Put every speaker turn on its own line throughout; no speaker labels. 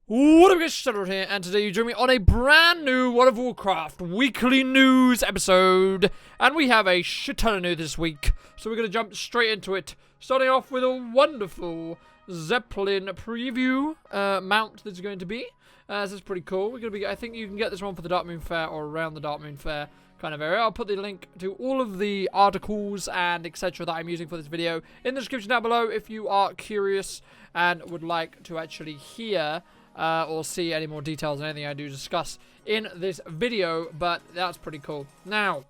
What up guys, Shadow here, and today you join me on a brand new World of Warcraft weekly news episode. And we have a shit ton of news this week, so we're going to jump straight into it. Starting off with a wonderful Zeppelin preview mount that's going to be. This is pretty cool. We're going to be, I think you can get this one for the Dark Moon Fair or around the Dark Moon Fair kind of area. I'll put the link to all of the articles and etc. that I'm using for this video in the description down below if you are curious and would like to actually hear or see any more details on anything I do discuss in this video, but that's pretty cool. Now,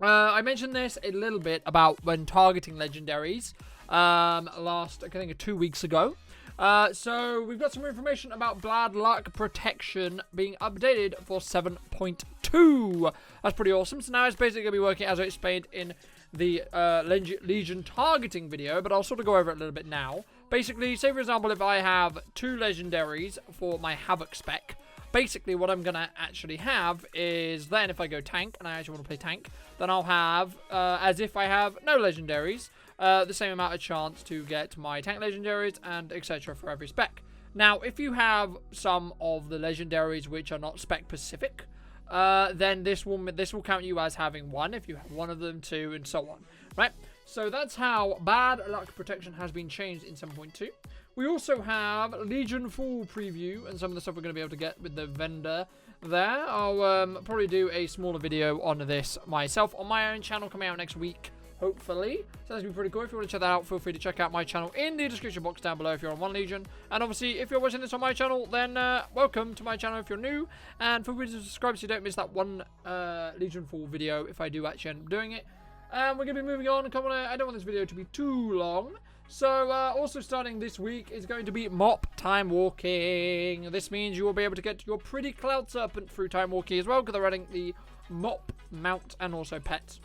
I mentioned this a little bit about when targeting legendaries last, I think, 2 weeks ago. So we've got some information about Bad Luck Protection being updated for 7.2. That's pretty awesome. So now it's basically going to be working as I explained in the Legion targeting video, but I'll sort of go over it a little bit now. Basically, say for example, if I have 2 legendaries for my Havoc spec, basically what I'm going to actually have is then if I go tank, and I actually want to play tank, then I'll have, as if I have no legendaries, the same amount of chance to get my tank legendaries and etc. for every spec. Now, if you have some of the legendaries which are not spec specific, then this will count you as having 1 if you have 1 of them, 2, and so on, right? So that's how Bad Luck Protection has been changed in 7.2. We also have Legionfall preview and some of the stuff we're going to be able to get with the vendor there. I'll probably do a smaller video on this myself on my own channel coming out next week, hopefully. So that's going to be pretty cool. If you want to check that out, feel free to check out my channel in the description box down below if you're on One Legion. And obviously, if you're watching this on my channel, then welcome to my channel if you're new. And feel free to subscribe so you don't miss that one Legionfall video if I do actually end up doing it. And we're going to be moving on. I don't want this video to be too long. So, also starting this week is going to be Mop Time Walking. This means you will be able to get your pretty Cloud Serpent through Time Walking as well, because they're adding the Mop mount and also pets.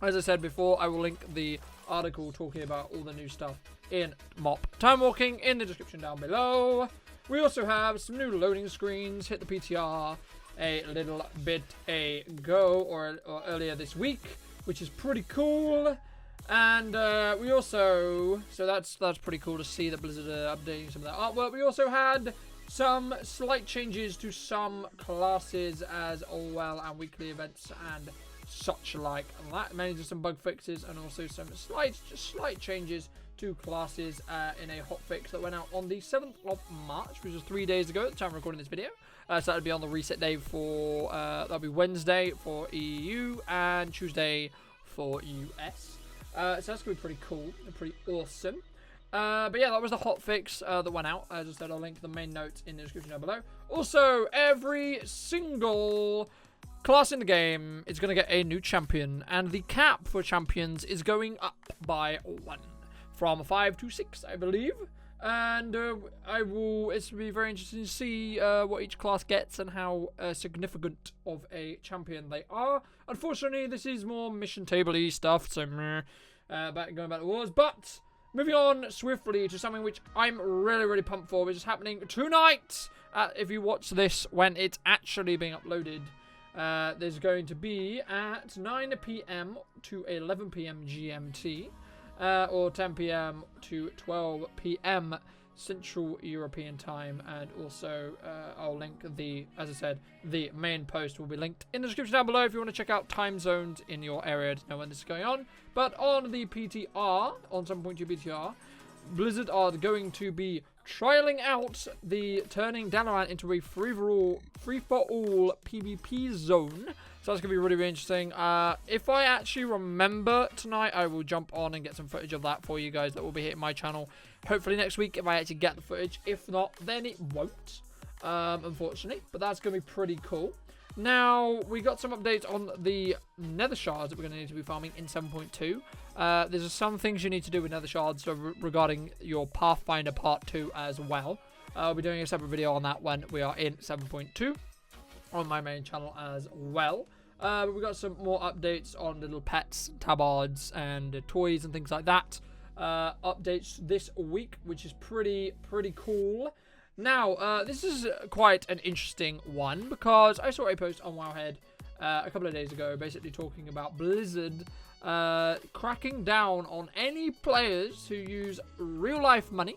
As I said before, I will link the article talking about all the new stuff in Mop Time Walking in the description down below. We also have some new loading screens. Hit the PTR a little bit ago or earlier this week, which is pretty cool. And we also, so that's pretty cool to see that Blizzard are updating some of that artwork. We also had some slight changes to some classes as well and weekly events and such like that. Mainly just some bug fixes and also some slight changes to classes in a hotfix that went out on the 7th of March, which was 3 days ago at the time of recording this video. So that would be on the reset day for, that'll be Wednesday for EU and Tuesday for US. So that's going to be pretty cool and pretty awesome. But yeah, that was the hotfix that went out. As I said, I'll link the main notes in the description down below. Also, every single class in the game is going to get a new champion. And the cap for champions is going up by 1. From 5 to 6, I believe. And it's going to be very interesting to see what each class gets and how significant of a champion they are. Unfortunately, this is more mission table-y stuff, so going back to wars. But moving on swiftly to something which I'm really, really pumped for, which is happening tonight. If you watch this when it's actually being uploaded, there's going to be at 9 p.m. to 11 p.m. GMT. Or 10 p.m. to 12 p.m. Central European time, and also I'll link as I said, the main post will be linked in the description down below if you want to check out time zones in your area to know when this is going on. But on the PTR, on 7.2 PTR, Blizzard are going to be trialing out the turning Dalaran into a free-for-all PvP zone. So that's going to be really, really interesting. If I actually remember tonight, I will jump on and get some footage of that for you guys that will be hitting my channel. Hopefully next week if I actually get the footage. If not, then it won't, unfortunately. But that's going to be pretty cool. Now, we got some updates on the Nethershard that we're going to need to be farming in 7.2. There's some things you need to do with Nethershard regarding your Pathfinder Part 2 as well. I'll be doing a separate video on that when we are in 7.2 on my main channel as well. We've got some more updates on little pets, tabards, and toys and things like that. Updates this week, which is pretty cool. Now, this is quite an interesting one because I saw a post on Wowhead a couple of days ago basically talking about Blizzard cracking down on any players who use real-life money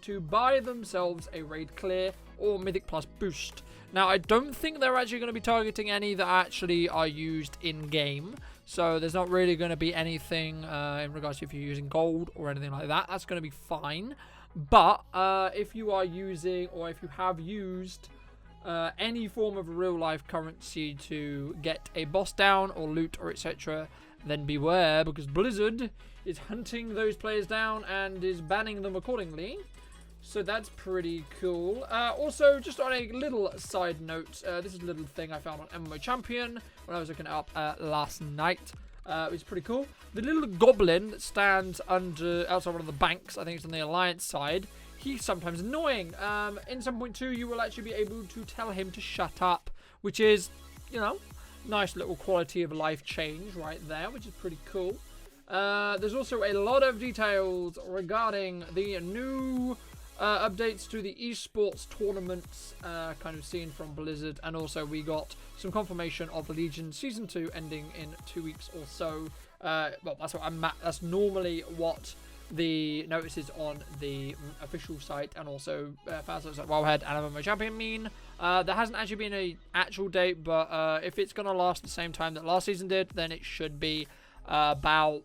to buy themselves a raid clear or Mythic Plus boost. Now, I don't think they're actually going to be targeting any that actually are used in-game. So there's not really going to be anything in regards to if you're using gold or anything like that. That's going to be fine. But if you are using, or if you have used any form of real-life currency to get a boss down or loot or etc., then beware, because Blizzard is hunting those players down and is banning them accordingly. So that's pretty cool. Also, just on a little side note, this is a little thing I found on MMO Champion when I was looking it up last night. It was pretty cool. The little goblin that stands outside one of the banks, I think it's on the Alliance side, he's sometimes annoying. In 7.2, you will actually be able to tell him to shut up, which is, you know, nice little quality of life change right there, which is pretty cool. There's also a lot of details regarding the new updates to the esports tournaments kind of seen from Blizzard, and also we got some confirmation of Legion Season 2 ending in 2 weeks or so. Well, that's normally what the notices on the official site and also fan sites like Wildhead and MMO Champion mean. There hasn't actually been an actual date, but if it's going to last the same time that last season did, then it should be about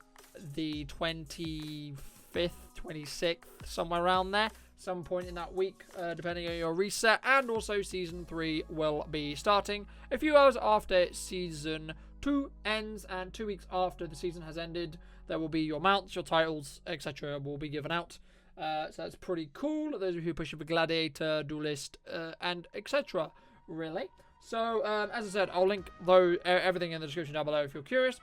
the 25th, 26th, somewhere around there. Some point in that week, depending on your reset. And also Season 3 will be starting a few hours after Season 2 ends, and 2 weeks after the season has ended. There will be your mounts, your titles, etc. will be given out. So that's pretty cool. Those of you who push for Gladiator, Duelist, and etc. really. So, as I said, I'll link everything in the description down below if you're curious.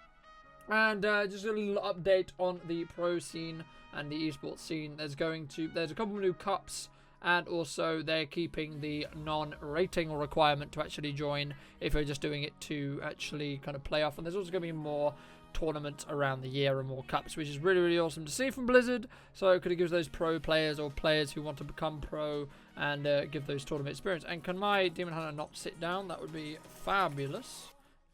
And just a little update on the pro scene and the esports scene. There's a couple of new cups, and also they're keeping the non-rating requirement to actually join if you're just doing it to actually kind of play off. And there's also going to be more tournaments around the year and more cups, which is really, really awesome to see from Blizzard. So it could give those pro players or players who want to become pro and give those tournament experience. And can my Demon Hunter not sit down? That would be fabulous.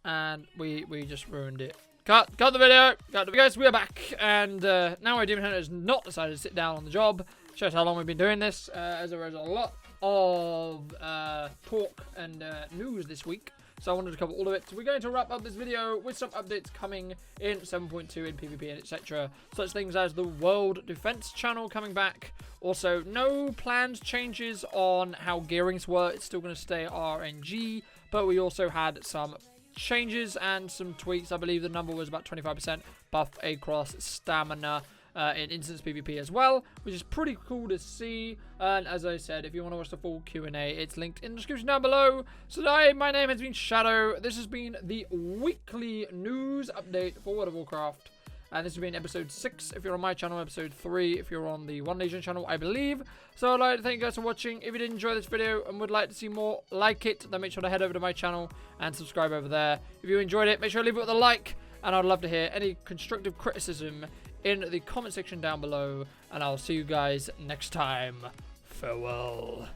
And we just ruined it. Cut the video. Guys, we are back, and now our Demon Hunter has not decided to sit down on the job. Shows how long we've been doing this, as there was a lot of talk and news this week. So I wanted to cover all of it. So we're going to wrap up this video with some updates coming in 7.2 in PvP and etc. Such things as the World Defense channel coming back. Also, no planned changes on how gearings work. It's still going to stay RNG, but we also had some changes and some tweaks. I believe the number was about 25% buff across stamina in instance PvP as well, which is pretty cool to see. And as I said, if you want to watch the full Q&A, it's linked in the description down below. So today, my name has been Shadow. This has been the weekly news update for World of Warcraft. And this has been episode 6 if you're on my channel, episode 3 if you're on the One Legion channel, I believe. So I'd like to thank you guys for watching. If you did enjoy this video and would like to see more like it, then make sure to head over to my channel and subscribe over there. If you enjoyed it, make sure to leave it with a like. And I'd love to hear any constructive criticism in the comment section down below. And I'll see you guys next time. Farewell.